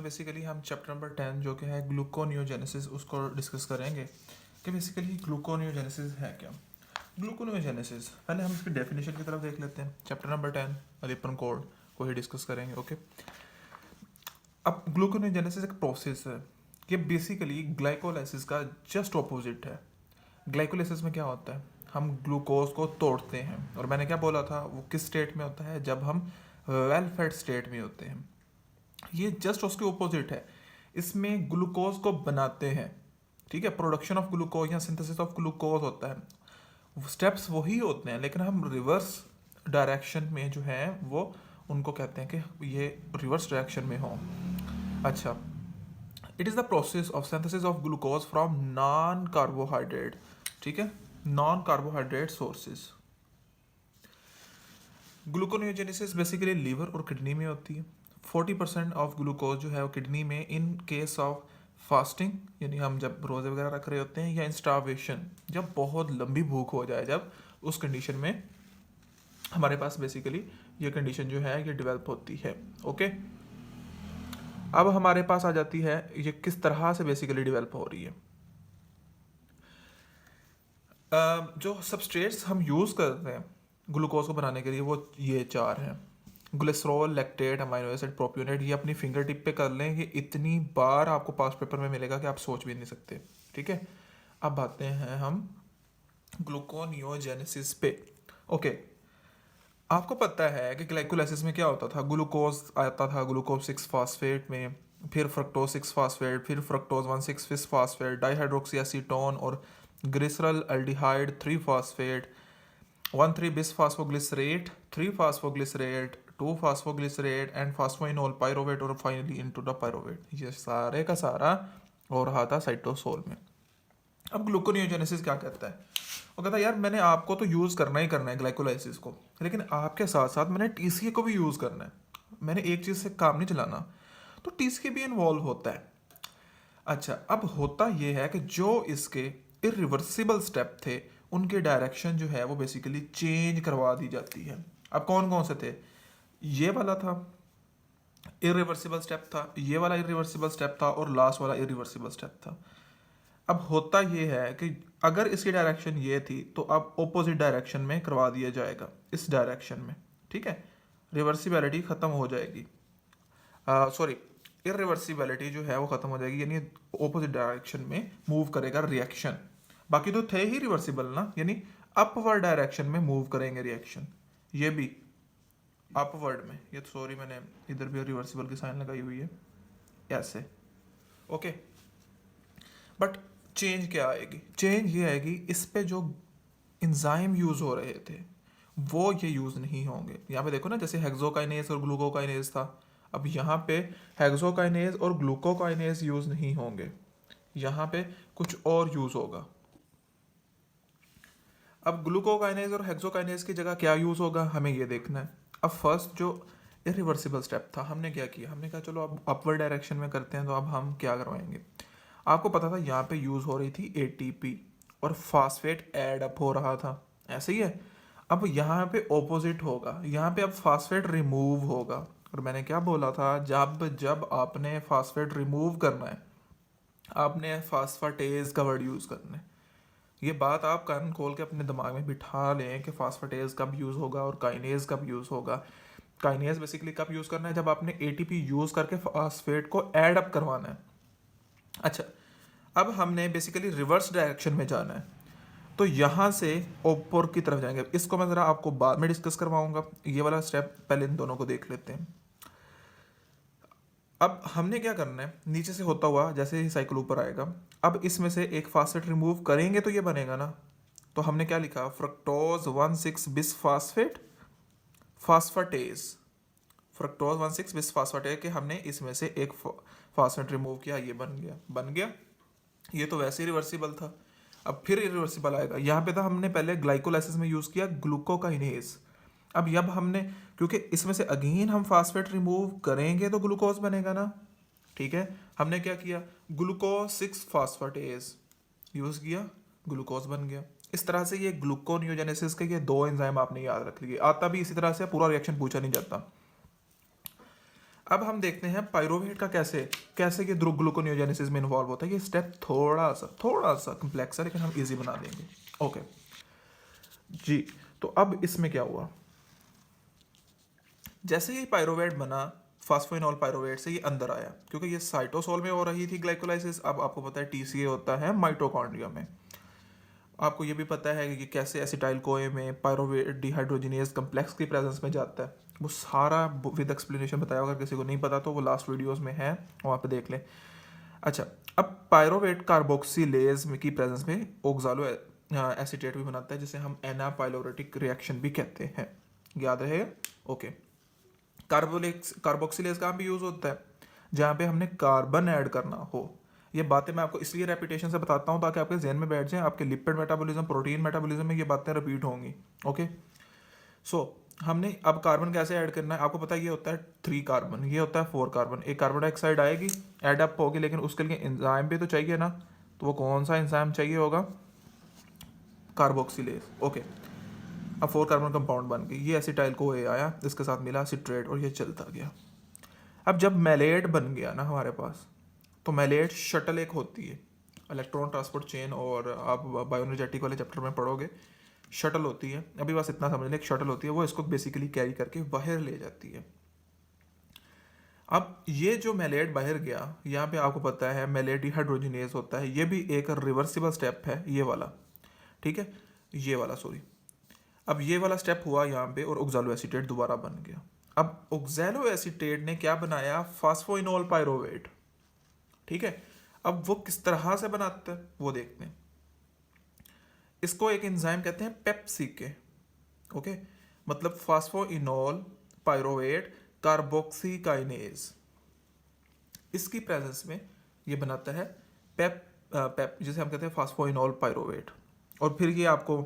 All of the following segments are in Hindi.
में बेसिकली हम चैप्टर नंबर 10 जो कि है ग्लूकोनियोजेनेसिस उसको डिस्कस करेंगे कि बेसिकली ग्लूकोनियोजेनेसिस है क्या। ग्लूकोनियोजेनेसिस पहले हम इसकी डेफिनेशन की तरफ देख लेते हैं। चैप्टर नंबर 10 अलिपन कोड को ही डिस्कस करेंगे। ओके, अब ग्लूकोनियोजेनेसिस एक प्रोसेस है। ये बेसिकली ग्लाइकोलाइसिस का जस्ट ऑपोजिट है। ग्लाइकोलाइसिस में क्या होता है, हम ग्लूकोज को तोड़ते हैं, और मैंने क्या बोला था वो किस स्टेट में होता है, जब हम वेल फेड स्टेट में होते हैं। ये जस्ट उसके ऑपोजिट है। इसमें ग्लूकोज को बनाते हैं, ठीक है, प्रोडक्शन ऑफ ग्लूकोज या सिंथेसिस ऑफ ग्लूकोज होता है। स्टेप्स वही होते हैं, लेकिन हम रिवर्स डायरेक्शन में जो है वो उनको कहते हैं कि ये रिवर्स डायरेक्शन में हो। अच्छा, it is the process of synthesis of glucose from non carbohydrate, ठीक है, non carbohydrate sources. Gluconeogenesis basically liver और किडनी में होती है। 40% ऑफ ग्लूकोज जो है वो किडनी में, इन केस ऑफ फास्टिंग, यानी हम जब रोज़े वगैरह रख रहे होते हैं, या इन स्टार्वेशन, जब बहुत लंबी भूख हो जाए, जब उस कंडीशन में हमारे पास बेसिकली ये कंडीशन जो है ये डेवलप होती है। ओके, अब हमारे पास आ जाती है ये किस तरह से बेसिकली डेवलप हो रही है। जो सबस्ट्रेट्स हम यूज़ करते हैं ग्लूकोज को बनाने के लिए वो ये चार हैं: glycerol, lactate, amino acid, propionate. ये अपनी फिंगर टिप पे कर लें, ये इतनी बार आपको पास पेपर में मिलेगा कि आप सोच भी नहीं सकते। ठीक है, अब आते हैं हम ग्लूकोनियोजेनेसिस पे। ओके, आपको पता है कि ग्लाइकोलाइसिस में क्या होता था, ग्लूकोज आता था ग्लूकोज 6 फास्फेट में, फिर फ्रक्टोज 6 फास्फेट, फिर fructose 1,6 bis phosphate, dihydroxy acetone और glyceraldehyde 3 phosphate, 1,3 bis phosphoglycerate, 3 phosphoglycerate, 2 phosphoglycerate and phosphoenolpyruvate, और फाइनली इनटू द पायरोवेट। ये सारे का सारा हो रहा था साइटोसोल में। अब ग्लूकोनियोजेनेसिस क्या कहता है, वो कहता है यार मैंने आपको तो यूज़ करना ही करना है ग्लाइकोलाइसिस को, लेकिन आपके साथ साथ मैंने टीसीए को भी यूज़ करना है। मैंने एक चीज़ से काम नहीं चलाना, तो टीसीए भी इन्वॉल्व होता है। अच्छा, अब होता ये है कि जो इसके इरिवर्सिबल स्टेप थे उनके डायरेक्शन जो है वो बेसिकली चेंज करवा दी जाती है। अब कौन कौन से थे, ये वाला था इरिवर्सिबल स्टेप था, ये वाला इरिवर्सिबल स्टेप था, और लास्ट वाला इरिवर्सिबल स्टेप था। अब होता ये है कि अगर इसकी डायरेक्शन ये थी तो अब ऑपोजिट डायरेक्शन में करवा दिया जाएगा, इस डायरेक्शन में। ठीक है, रिवर्सिबिलिटी ख़त्म हो जाएगी, सॉरी इरिवर्सिबिलिटी जो है वो ख़त्म हो जाएगी, यानी ऑपोजिट डायरेक्शन में मूव करेगा रिएक्शन। बाकी तो थे ही रिवर्सिबल ना, यानी अपवर्ड डायरेक्शन में मूव करेंगे रिएक्शन, ये भी अपवर्ड में। ये तो सॉरी मैंने इधर भी रिवर्सिबल की साइन लगाई हुई है ऐसे। ओके, बट चेंज क्या आएगी, चेंज ये आएगी इस पे जो इंजाइम यूज़ हो रहे थे वो ये यूज़ नहीं होंगे। यहाँ पे देखो ना, जैसे हेक्सोकाइनेज और ग्लूकोकाइनेज था, अब यहाँ पे हेक्सोकाइनेज और ग्लूकोकाइनेज यूज़ नहीं होंगे, यहाँ पे कुछ और यूज़ होगा। अब ग्लूकोकाइनेज और हेक्सोकाइनेज की जगह क्या यूज़ होगा, हमें ये देखना है। अब फर्स्ट जो इरिवर्सिबल स्टेप था, हमने क्या किया, हमने कहा चलो अब अपवर्ड डायरेक्शन में करते हैं, तो अब हम क्या करवाएंगे। आपको पता था यहाँ पे यूज़ हो रही थी एटीपी और फास्फेट ऐड अप हो रहा था, ऐसे ही है। अब यहाँ पे ऑपोजिट होगा, यहाँ पे अब फास्फेट रिमूव होगा, और मैंने क्या बोला था, जब जब आपने फास्फेट रिमूव करना है आपने फास्फाटेज का वर्ड यूज़ करना है। ये बात आप कान खोल के अपने दिमाग में बिठा लें कि फास्फेटेज कब यूज़ होगा और काइनेज कब यूज़ होगा। काइनेज बेसिकली कब यूज़ करना है, जब आपने एटीपी यूज़ करके फास्फेट को ऐड अप करवाना है। अच्छा, अब हमने बेसिकली रिवर्स डायरेक्शन में जाना है, तो यहाँ से ऊपर की तरफ जाएंगे। इसको मैं ज़रा आपको बाद में डिस्कस करवाऊंगा, ये वाला स्टेप पहले इन दोनों को देख लेते हैं। अब हमने क्या करना है, नीचे से होता हुआ जैसे ही साइकिल ऊपर आएगा, अब इसमें से एक फास्फेट रिमूव करेंगे तो ये बनेगा ना। तो हमने क्या लिखा, फ्रक्टोज 1,6 बिस फास्फेट फास्फाटेज, फ्रक्टोज 1,6 बिस फास्फाटेज के हमने इसमें से एक फास्फेट रिमूव किया, ये बन गया। ये तो वैसे ही रिवर्सिबल था, अब फिर रिवर्सिबल आएगा। यहाँ पे था हमने पहले ग्लाइकोलाइसिस में यूज़ किया ग्लूकोकाइनेज। अब हमने, क्योंकि इसमें से अगेन हम फास्फेट रिमूव करेंगे तो ग्लूकोज बनेगा ना। ठीक है, हमने क्या किया, ग्लूकोज 6 फास्फेटेज यूज़ किया, ग्लूकोज बन गया। इस तरह से ये ग्लूकोनियोजेनेसिस के ये 2 एंजाइम आपने याद रख लिए। आता भी इसी तरह से, पूरा रिएक्शन पूछा नहीं जाता। अब हम देखते हैं पायरोवेट का कैसे कैसे ये ग्लूकोनियोजेनेसिस में इन्वॉल्व होता है। ये स्टेप थोड़ा सा कम्प्लेक्स है, लेकिन हम इजी बना देंगे। ओके जी, तो अब इसमें क्या हुआ, जैसे ही पायरोवेट बना, फास्फोइनॉल पायरोवेट से ये अंदर आया, क्योंकि ये साइटोसोल में हो रही थी ग्लाइकोलाइसिस। अब आपको पता है टीसीए होता है माइटोकॉन्ड्रिया में। आपको ये भी पता है कि कैसे एसिटाइल कोए में पायरोवेट डिहाइड्रोजिनेज कम्प्लेक्स की प्रेजेंस में जाता है। वो सारा विद एक्सप्लेनेशन बताया, अगर किसी को नहीं पता तो वो लास्ट वीडियोस में है, वहाँ पे देख लें। अच्छा, अब पायरोवेट कार्बोक्सिलेज की प्रेजेंस में ओक्सालो एसीटेट भी बनाता है, जिसे हम एनापाइलोरेटिक रिएक्शन भी कहते हैं। याद रहेगा? ओके। कार्बोक्सिलेज कहाँ पे यूज होता है? जहाँ पे हमने कार्बन ऐड करना हो। ये बातें मैं आपको इसलिए रेपिटेशन से बताता हूँ ताकि आपके जहन में बैठ जाए। आपके लिपिड मेटाबॉलिज्म, प्रोटीन मेटाबॉलिज्म में ये बातें रिपीट होंगी। ओके, सो हमने अब कार्बन कैसे ऐड करना है? आपको पता है ये होता है 3 कार्बन, ये होता है 4 कार्बन। एक कार्बन डाइऑक्साइड आएगी, ऐड अप होगी, लेकिन उसके लिए एंजाइम भी तो चाहिए ना। तो वो कौन सा एंजाइम चाहिए होगा? कार्बोक्सिलेज। ओके, अब 4 कार्बन कंपाउंड बन गई, ये एसिटाइल को आया, इसके साथ मिला सिट्रेट और ये चलता गया। अब जब मेलेट बन गया ना हमारे पास, तो मेलेट शटल एक होती है, इलेक्ट्रॉन ट्रांसपोर्ट चेन, और आप बायोएनर्जेटिक वाले चैप्टर में पढ़ोगे, शटल होती है। अभी बस इतना समझ लें, एक शटल होती है, वो इसको बेसिकली कैरी करके बाहर ले जाती है। अब ये जो मेलेट बाहर गया, यहाँ पे आपको पता है मेलेट डिहाइड्रोजिनेज होता है, ये भी एक रिवर्सिबल स्टेप है, ये वाला, ठीक है, ये वाला सॉरी। अब ये वाला स्टेप हुआ यहाँ पे, और ऑक्सैलो एसीटेट दोबारा बन गया। अब ऑक्सैलो एसीटेट ने क्या बनाया? फास्फोइनोल पायरोवेट, ठीक है। अब वो किस तरह से बनाता है वो देखते हैं। इसको एक एंजाइम कहते हैं पेप्सिके। ओके, मतलब फास्फोइनोल पायरोवेट कार्बोक्सीकाइनेज, इसकी प्रेजेंस में ये बनाता है पेप जिसे हम कहते हैं फास्फोइनोल पायरोवेट। और फिर ये आपको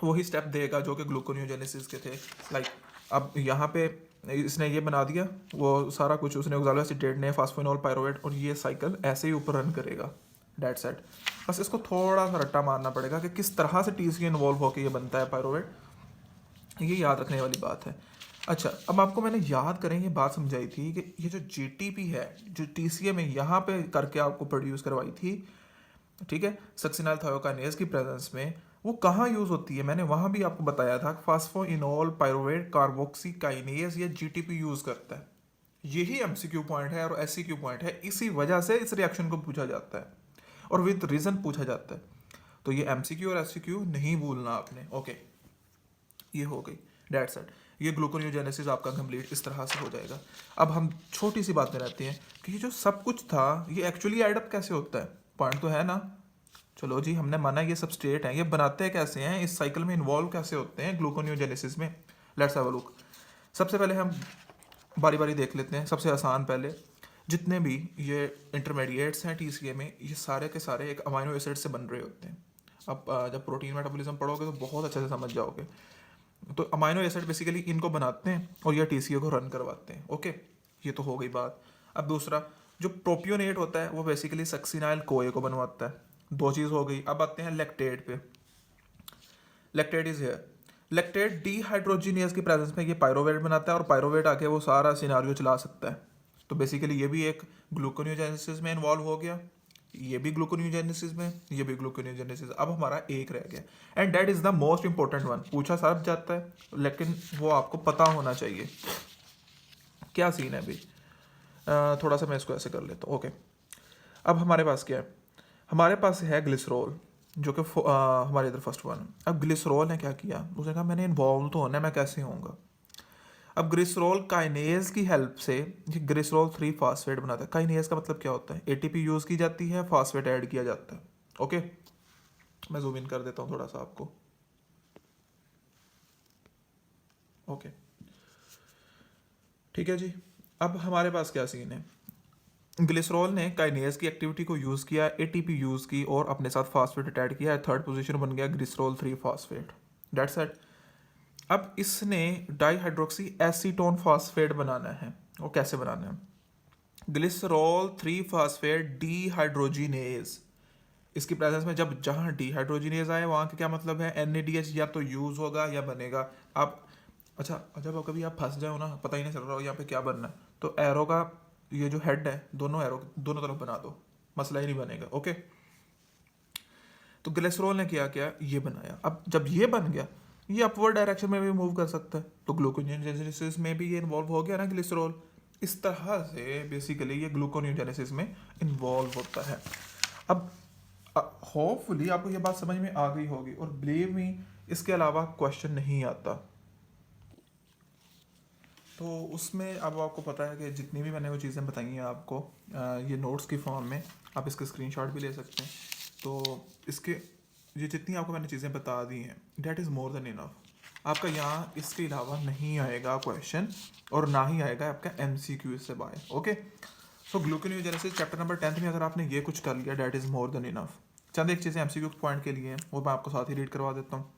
वही स्टेप देगा जो कि ग्लूकोनियोजेनेसिस के थे। लाइक अब यहाँ पे इसने ये बना दिया, वो सारा कुछ उसने ऑक्सैलो एसीटेट ने, फास्फोइनोल पायरोवेट, और ये साइकिल ऐसे ही ऊपर रन करेगा, डेट सेट। बस इसको थोड़ा सा रट्टा मारना पड़ेगा कि किस तरह से टीसी इन्वॉल्व होकर ये बनता है पायरोवेट, ये याद रखने वाली बात है। अच्छा, अब आपको मैंने याद करें ये बात समझाई थी कि ये जो जीटीपी है, जो टीसीए में यहाँ पे करके आपको प्रोड्यूस करवाई थी, ठीक है, सक्सिनाइल थायोकाइनेज की प्रेजेंस में, वो कहाँ यूज होती है? मैंने वहाँ भी आपको बताया था, फास्फोइनोल पायरोवेट कार्बोक्सीकाइनेज ये जीटीपी यूज करता है। यही एमसीक्यू पॉइंट है और एससीक्यू पॉइंट है, इसी वजह से इस रिएक्शन को पूछा जाता है और विद रीजन पूछा जाता है। तो ये एमसीक्यू और एससीक्यू नहीं भूलना आपने। ओके, ये हो गई, डेट्स इट। ये ग्लूकोनियोजेनेसिस आपका कंप्लीट इस तरह से हो जाएगा। अब हम छोटी सी बातें रहती हैं कि ये जो सब कुछ था ये एक्चुअली एडअप कैसे होता है? पॉइंट तो है ना। चलो जी, हमने माना ये सबस्ट्रेट हैं, ये बनाते कैसे हैं, इस साइकिल में इन्वॉल्व कैसे होते हैं ग्लूकोनियोजेनेसिस में। Let's have a look. सबसे पहले हम बारी बारी देख लेते हैं। सबसे आसान पहले, जितने भी ये इंटरमीडिएट्स हैं टीसीए में, ये सारे के सारे एक अमाइनो एसिड से बन रहे होते हैं। अब जब प्रोटीन मेटाबॉलिज्म पढ़ोगे तो बहुत अच्छे से समझ जाओगे। तो अमाइनो एसिड बेसिकली इनको बनाते हैं और ये टीसीए को रन करवाते हैं। ओके, ये तो हो गई बात। अब दूसरा, जो प्रोपियोनेट होता है वो बेसिकली सक्सिनाइल कोए को बनवाता है। 2 चीज़ हो गई। अब आते हैं लैक्टेट पे। Lactate is here. Lactate dehydrogenase की प्रेजेंस में ये पायरोवेट बनाता है और पायरोवेट आके वो सारा सिनारियो चला सकता है। तो बेसिकली ये भी एक ग्लूकोनियोजेनेसिस में इन्वॉल्व हो गया, ये भी ग्लूकोनियोजेनेसिस में, ये भी ग्लूकोनियोजेनेसिस। अब हमारा एक रह गया, and that is the most important one. पूछा सब जाता है लेकिन वो आपको पता होना चाहिए। क्या सीन है अभी? थोड़ा सा मैं इसको ऐसे कर लेता हूँ। ओके, अब हमारे पास क्या है? हमारे पास है ग्लिसरॉल, जो कि हमारे इधर फर्स्ट वन। अब ग्लिसरॉल ने क्या किया? उसने कहा मैंने इन्वॉल्व तो होना है, मैं कैसे होऊंगा? अब ग्लिसरॉल काइनेज की हेल्प से ये ग्लिसरॉल 3 फास्फेट बनाता है। काइनेज का मतलब क्या होता है? एटीपी यूज की जाती है, फास्फेट ऐड किया जाता है। ओके, मैं जूम इन कर देता हूँ थोड़ा सा आपको। ओके, ठीक है जी। अब हमारे पास क्या सीन है? ग्लिसरॉल ने काइनेज की एक्टिविटी को यूज किया, एटीपी यूज की और अपने साथ फास्फेट ऐड किया है। थर्ड पोजीशन बन गया ग्लिसरॉल 3 फास्फेट। That's it. अब इसने डाईहाइड्रोक्सी एसीटोन फास्फेट बनाना है। वो कैसे बनाना है? ग्लिसरॉल 3 फास्फेट डीहाइड्रोजिनेज, इसकी प्रेजेंस में जब जहाँ डीहाइड्रोजिनेज आए वहाँ का क्या मतलब है? NADH या तो यूज होगा या बनेगा। आप अच्छा, जब कभी आप फंस जाओ ना, पता ही नहीं चल रहा हो यहाँ पे क्या बनना है, तो एरो का ये जो हेड है दोनों एरो दोनों तरफ बना दो, मसला ही नहीं बनेगा। ओके, तो ग्लिसरॉल ने क्या किया, ये बनाया। अब जब ये बन गया, ये अपवर्ड डायरेक्शन में भी मूव कर सकता है, तो ग्लूकोनियोजेनेसिस में भी ये इन्वॉल्व हो गया ना ग्लिसरॉल। इस तरह से बेसिकली ये ग्लूकोनियोजेनेसिस में इन्वॉल्व होता है। अब होपफुली आपको ये बात समझ में आ गई होगी, और बिलीव मी इसके अलावा क्वेश्चन नहीं आता। तो उसमें अब आपको पता है कि जितनी भी मैंने वो चीज़ें बताई हैं आपको, ये नोट्स की फॉर्म में आप इसके स्क्रीनशॉट भी ले सकते हैं। तो इसके ये जितनी आपको मैंने चीज़ें बता दी हैं, that is more than enough. आपका यहाँ इसके अलावा नहीं आएगा क्वेश्चन, और ना ही आएगा आपका MCQ इससे बाय। Okay, so gluconeogenesis chapter number 10 में अगर आपने ये कुछ कर लिया, that is more than enough. चंद एक चीज़ें MCQ पॉइंट के लिए हैं, वो मैं आपको साथ ही रीड करवा देता हूँ।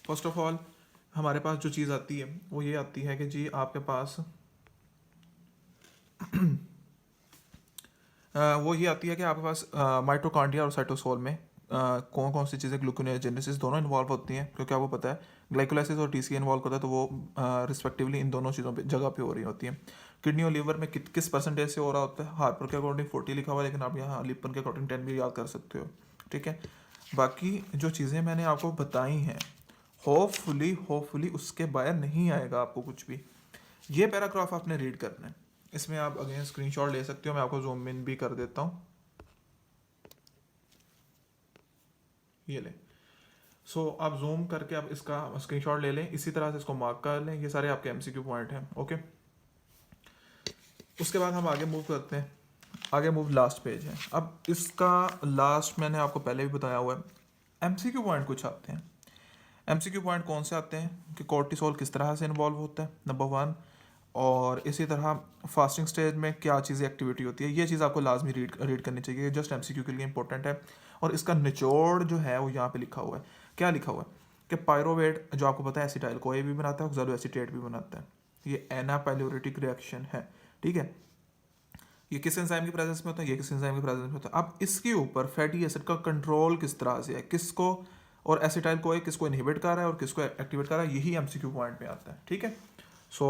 फर्स्ट ऑफ ऑल हमारे पास जो चीज़ आती है वो ये आती है कि जी आपके पास वो ये आती है कि आपके पास माइटोकॉन्ड्रिया और साइटोसोल में कौन कौन सी चीज़ें ग्लूकोनियोजेनेसिस दोनों इन्वॉल्व होती हैं, क्योंकि आपको पता है ग्लाइकोलाइसिस और TCA इन्वॉल्व होता है, तो वो रिस्पेक्टिवली इन दोनों चीज़ों पे जगह पे हो रही होती हैं। किडनी और लीवर में किस परसेंटेज से हो रहा होता है, हार्पर के अकॉर्डिंग 40 लिखा हुआ है, लेकिन आप यहाँ लिपन के अकॉर्डिंग 10 भी याद कर सकते हो। ठीक है, बाकी जो चीज़ें मैंने आपको बताई हैं, होपफुली उसके बाहर नहीं आएगा आपको कुछ भी। ये पैराग्राफ आपने रीड करना है। इसमें आप अगेन स्क्रीनशॉट ले सकते हो, मैं आपको जूम इन भी कर देता हूँ, ये ले। सो आप जूम करके आप इसका स्क्रीनशॉट ले लें, इसी तरह से इसको मार्क कर लें। ये सारे आपके MCQ पॉइंट हैं। ओके, उसके बाद हम आगे मूव करते हैं। आगे मूव लास्ट पेज है। अब इसका लास्ट मैंने आपको पहले भी बताया हुआ है। MCQ पॉइंट कुछ आते हैं। MCQ पॉइंट कौन से आते हैं कि कोर्टिसोल किस तरह से इन्वॉल्व होता है, नंबर 1, और इसी तरह फास्टिंग स्टेज में क्या चीज़ें एक्टिविटी होती है। ये चीज़ आपको लाजमी रीड करनी चाहिए, जस्ट MCQ के लिए इंपॉर्टेंट है। और इसका निचोड़ जो है वो यहाँ पे लिखा हुआ है। क्या लिखा हुआ है कि पायरोवेट जो आपको पता है एसिटाइल को भी बनाता है, ऑक्सैलो एसीटेट भी बनाता है। ये एनापाइलोरेटिक रिएक्शन है। ठीक है, ये किस एंजाइम की प्रेजेंस में होता है, ये किस एंजाइम की प्रेजेंस में होता है। अब इसके ऊपर फैटी एसिड का कंट्रोल किस तरह से है, किसको और एसिटाइल को किसको इनहिबिट कर रहा है और किसको एक्टिवेट कर रहा है, यही MCQ पॉइंट में आता है। ठीक है, सो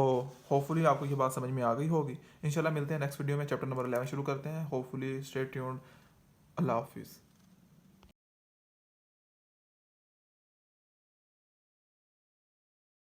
होपफुली आपको ये बात समझ में आ गई होगी। इंशाल्लाह मिलते हैं नेक्स्ट वीडियो में, चैप्टर नंबर 11 शुरू करते हैं। Hopefully stay tuned. अल्लाह हाफिज़।